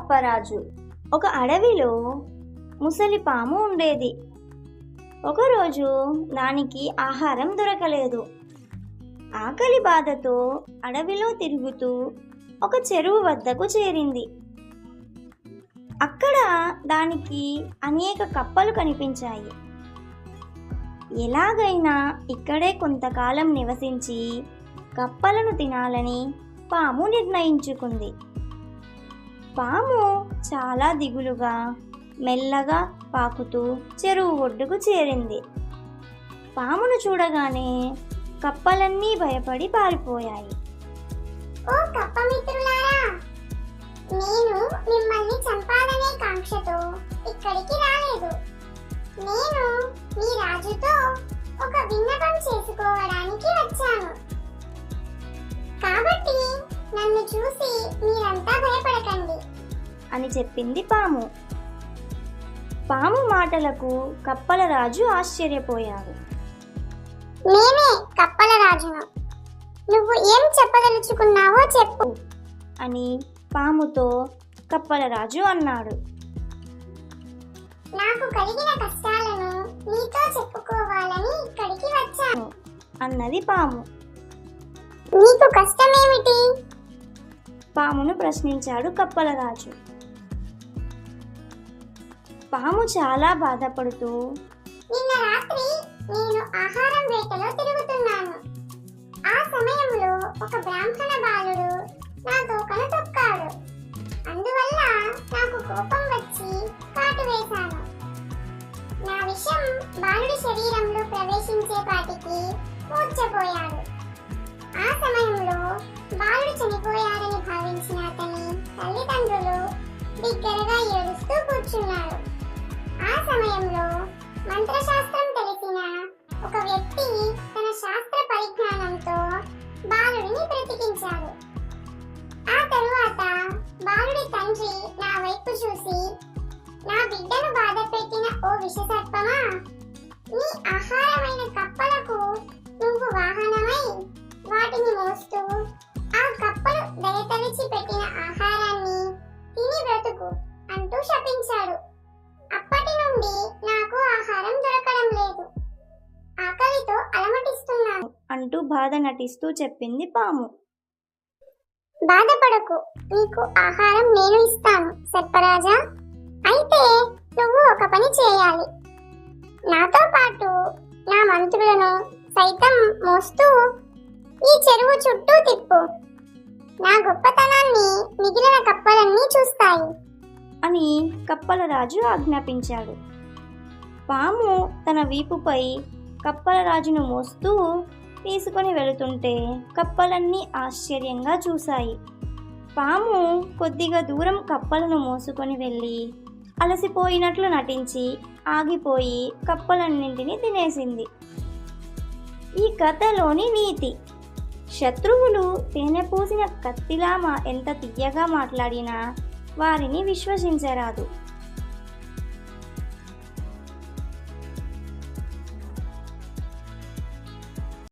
కప్పరాజు. ఒక అడవిలో ముసలి పాము ఉండేది. ఒకరోజు దానికి ఆహారం దొరకలేదు. ఆకలి బాధతో అడవిలో తిరుగుతూ ఒక చెరువు వద్దకు చేరింది. అక్కడ దానికి అనేక కప్పలు కనిపించాయి. ఎలాగైనా ఇక్కడే కొంతకాలం నివసించి కప్పలను తినాలని పాము నిర్ణయించుకుంది. పాము చాలా దిగులుగా మెల్లగా పాకుతూ చెరువు ఒడ్డుకు చేరింది. పామును చూడగానే కప్పలన్నీ భయపడి పారిపోయాయి. ఓ కప్ప మిత్రులారా, నేను మిమ్మల్ని చంపాలనే కాంక్షతో ఇక్కడికి రాలేదు. నేను మీ రాజుతో ఒక విన్నపం చేసుకోవడానికి వచ్చాను. కాబట్టి నన్ను చూసి మీరంతా భయపడకండి అని చెప్పింది పాము. పాము మాటలకు కప్పల రాజు ఆశ్చర్యపోయాడు. నేనే కప్పల రాజును. నువ్వు ఏం చెప్పదలుచుకున్నావో చెప్పు అని పాముతో కప్పల రాజు అన్నాడు. నాకు కలిగిన కష్టాలను నీతో చెప్పుకోవాలని ఇక్కడికి వచ్చాను అన్నది పాము. నీకు కష్టమేమిటి? పామును ప్రశ్నించాడు కప్పల రాజు. పాము చాలా బాధపడుతూ, నిన్న రాత్రి నేను ఆహారం వేటలో తిరుగుతున్నాను. ఆ సమయంలో ఒక బ్రాహ్మణ బాలుడు నా తోకను తొక్కాడు. అందువల్ల నాకు కోపం వచ్చి కాటు వేశాను. నా విషం బాలుడి శరీరంలో ప్రవేశించేపాటికి మూర్ఛపోయాడు. ఆ సమయంలో బాలుడు చనిపోయాడని భావించిన అతని తల్లిదండ్రులు బిగ్గరగా ఏడుస్తూ కూర్చున్నారు. ఆ సమయంలో మంత్రశాస్త్రం తెలిసిన ఒక వ్యక్తి తన శాస్త్ర పరిజ్ఞానంతో బాలుడిని బ్రతికించాడు. ఆ తరువాత బాలుడి తండ్రి నా వైపు చూసి, నా బిడ్డను బాధ పెట్టిన ఓ విషసర్పమా, నీ ఆహారమైన కప్పలకు నువ్వు వాహనమై వాటిని మోస్తూ ఆ కప్పలు దయతలిచి పెట్టిన ఆహారాన్ని తిని బ్రతుకు అంటూ శపించాడు. అప్పటి నుండి నాకు ఆహారం దొరకడం లేదు. ఆకలితో అలమటిస్తున్నాను అంటూ బాధ నటిస్తూ చెప్పింది పాము. బాధపడకు, నీకు ఆహారం నేను ఇస్తాను సర్పరాజా. అయితే నువ్వు ఒక పని చేయాలి. నాతో పాటు నా మంత్రులను సైతం మోస్తూ ఈ చెరువు చుట్టూ తిప్పు. నా గొప్పతనాన్ని మిగిలిన కప్పలన్నీ చూస్తాయి అని కప్పల రాజు ఆజ్ఞాపించాడు. పాము తన వీపుపై కప్పల రాజును మోస్తూ తీసుకొని వెళుతుంటే కప్పలన్నీ ఆశ్చర్యంగా చూశాయి. పాము కొద్దిగా దూరం కప్పలను మోసుకొని వెళ్ళి అలసిపోయినట్లు నటించి ఆగిపోయి కప్పలన్నింటినీ తినేసింది. ఈ కథలోని నీతి: శత్రువులు తేనె పూసిన కత్తిలా ఎంత తియ్యగా మాట్లాడినా వారిని విశ్వసించరాదు.